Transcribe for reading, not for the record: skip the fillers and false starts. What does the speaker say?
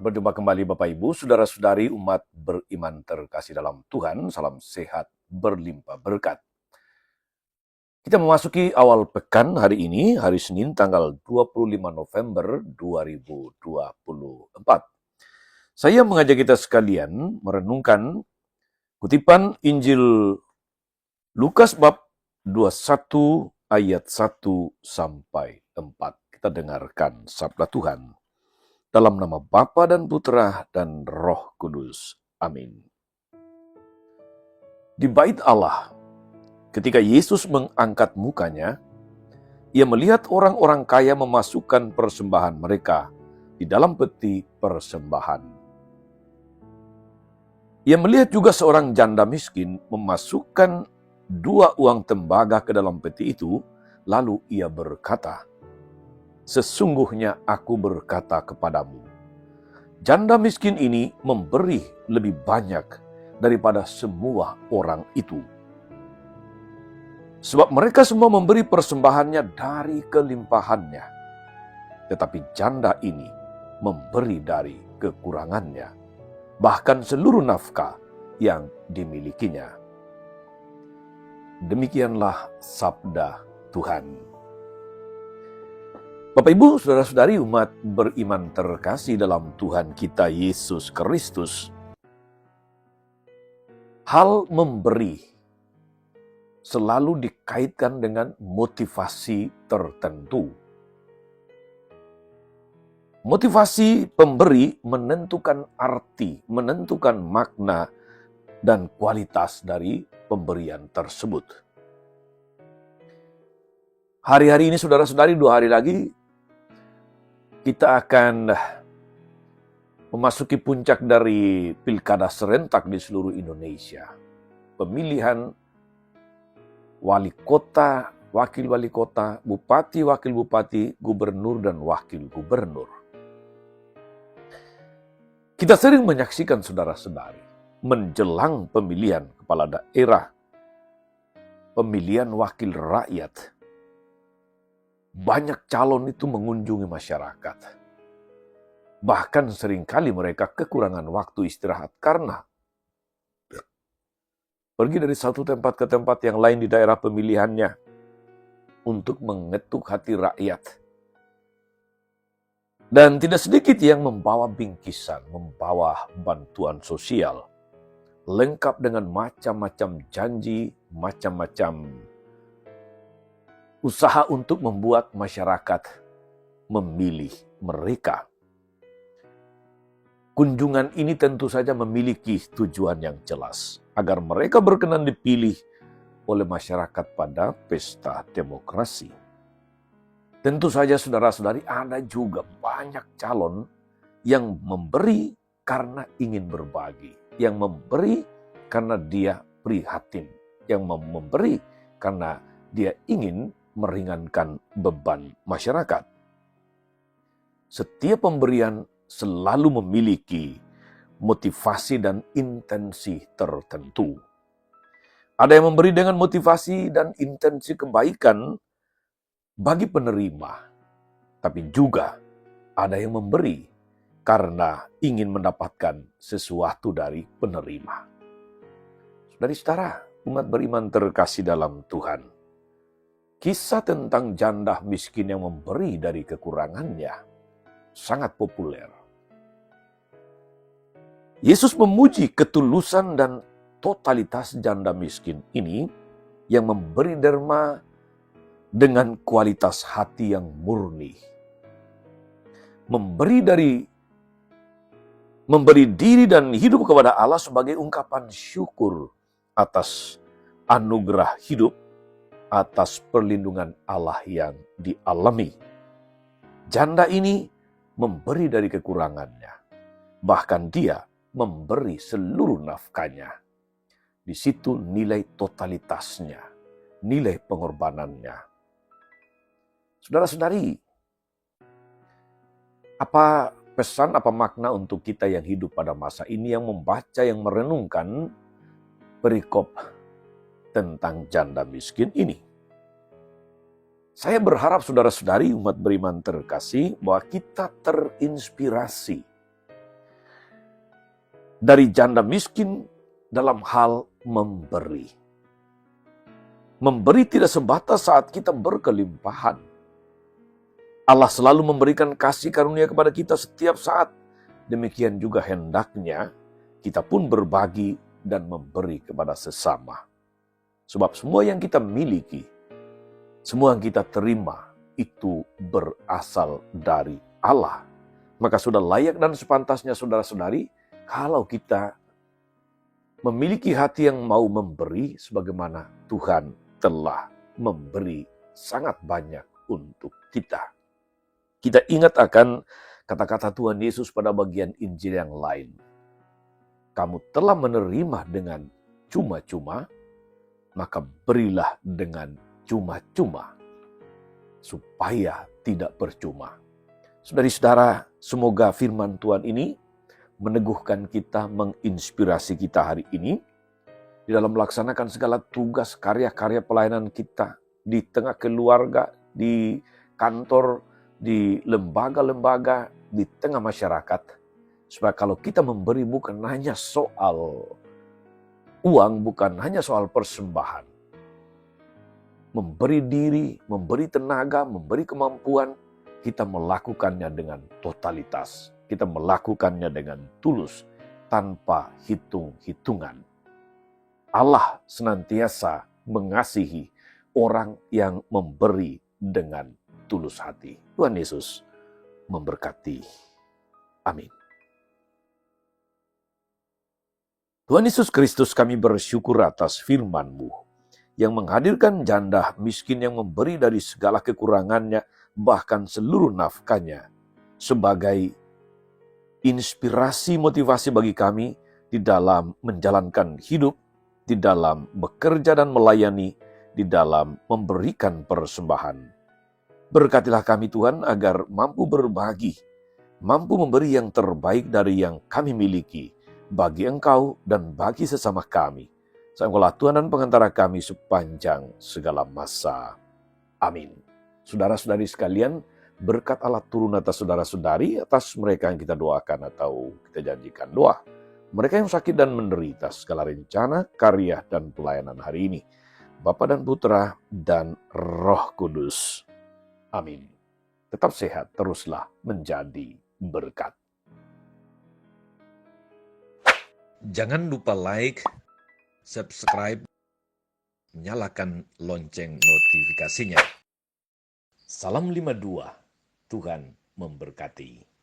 Berjumpa kembali Bapak Ibu, Saudara-saudari umat beriman terkasih dalam Tuhan. Salam sehat berlimpah berkat. Kita memasuki awal pekan hari ini, hari Senin tanggal 25 November 2024. Saya mengajak kita sekalian merenungkan kutipan Injil Lukas bab 21 ayat 1 sampai 4. Kita dengarkan sabda Tuhan. Dalam nama Bapa dan Putra dan Roh Kudus. Amin. Di bait Allah, ketika Yesus mengangkat mukanya, ia melihat orang-orang kaya memasukkan persembahan mereka di dalam peti persembahan. Ia melihat juga seorang janda miskin memasukkan 2 uang tembaga ke dalam peti itu, lalu ia berkata, "Sesungguhnya aku berkata kepadamu, janda miskin ini memberi lebih banyak daripada semua orang itu. Sebab mereka semua memberi persembahannya dari kelimpahannya, tetapi janda ini memberi dari kekurangannya, bahkan seluruh nafkah yang dimilikinya." Demikianlah sabda Tuhan. Bapak Ibu, Saudara-saudari umat beriman terkasih dalam Tuhan kita Yesus Kristus, hal memberi selalu dikaitkan dengan motivasi tertentu. Motivasi pemberi menentukan arti, menentukan makna dan kualitas dari pemberian tersebut. Hari-hari ini saudara-saudari, 2 hari lagi kita akan memasuki puncak dari pilkada serentak di seluruh Indonesia. Pemilihan wali kota, wakil wali kota, bupati, wakil bupati, gubernur, dan wakil gubernur. Kita sering menyaksikan saudara-saudari menjelang pemilihan kepala daerah, pemilihan wakil rakyat, banyak calon itu mengunjungi masyarakat. Bahkan seringkali mereka kekurangan waktu istirahat karena pergi dari satu tempat ke tempat yang lain di daerah pemilihannya untuk mengetuk hati rakyat. Dan tidak sedikit yang membawa bingkisan, membawa bantuan sosial, lengkap dengan macam-macam janji, macam-macam usaha untuk membuat masyarakat memilih mereka. Kunjungan ini tentu saja memiliki tujuan yang jelas, agar mereka berkenan dipilih oleh masyarakat pada pesta demokrasi. Tentu saja saudara-saudari, ada juga banyak calon yang memberi karena ingin berbagi, yang memberi karena dia prihatin, yang memberi karena dia ingin meringankan beban masyarakat. Setiap pemberian selalu memiliki motivasi dan intensi tertentu. Ada yang memberi dengan motivasi dan intensi kebaikan bagi penerima, tapi juga ada yang memberi karena ingin mendapatkan sesuatu dari penerima. Saudari-saudara, umat beriman terkasih dalam Tuhan, kisah tentang janda miskin yang memberi dari kekurangannya sangat populer. Yesus memuji ketulusan dan totalitas janda miskin ini yang memberi derma dengan kualitas hati yang murni. Memberi diri dan hidup kepada Allah sebagai ungkapan syukur atas anugerah hidup, atas perlindungan Allah yang dialami. Janda ini memberi dari kekurangannya. Bahkan dia memberi seluruh nafkahnya. Di situ nilai totalitasnya, nilai pengorbanannya. Saudara-saudari, apa pesan, apa makna untuk kita yang hidup pada masa ini, yang membaca, yang merenungkan perikop tentang janda miskin ini? Saya berharap saudara-saudari umat beriman terkasih bahwa kita terinspirasi dari janda miskin dalam hal memberi. Memberi tidak sebatas saat kita berkelimpahan. Allah selalu memberikan kasih karunia kepada kita setiap saat. Demikian juga hendaknya kita pun berbagi dan memberi kepada sesama. Sebab semua yang kita miliki, semua yang kita terima, itu berasal dari Allah. Maka sudah layak dan sepantasnya saudara-saudari, kalau kita memiliki hati yang mau memberi sebagaimana Tuhan telah memberi sangat banyak untuk kita. Kita ingat akan kata-kata Tuhan Yesus pada bagian Injil yang lain. Kamu telah menerima dengan cuma-cuma, maka berilah dengan cuma-cuma, supaya tidak percuma. Saudari-saudara, semoga firman Tuhan ini meneguhkan kita, menginspirasi kita hari ini, di dalam melaksanakan segala tugas, karya-karya pelayanan kita, di tengah keluarga, di kantor, di lembaga-lembaga, di tengah masyarakat. Supaya kalau kita memberi bukan hanya soal uang, bukan hanya soal persembahan. Memberi diri, memberi tenaga, memberi kemampuan, kita melakukannya dengan totalitas. Kita melakukannya dengan tulus, tanpa hitung-hitungan. Allah senantiasa mengasihi orang yang memberi dengan tulus hati. Tuhan Yesus memberkati. Amin. Tuhan Yesus Kristus, kami bersyukur atas firman-Mu yang menghadirkan janda miskin yang memberi dari segala kekurangannya, bahkan seluruh nafkahnya, sebagai inspirasi motivasi bagi kami di dalam menjalankan hidup, di dalam bekerja dan melayani, di dalam memberikan persembahan. Berkatilah kami Tuhan agar mampu berbagi, mampu memberi yang terbaik dari yang kami miliki, bagi Engkau dan bagi sesama kami. Engkaulah Tuhan dan pengantara kami sepanjang segala masa. Amin. Saudara-saudari sekalian, berkat Allah turun atas saudara-saudari, atas mereka yang kita doakan atau kita janjikan doa. Mereka yang sakit dan menderita segala rencana, karya, dan pelayanan hari ini. Bapa dan Putra dan Roh Kudus. Amin. Tetap sehat, teruslah menjadi berkat. Jangan lupa like, subscribe, nyalakan lonceng notifikasinya. Salam 52, Tuhan memberkati.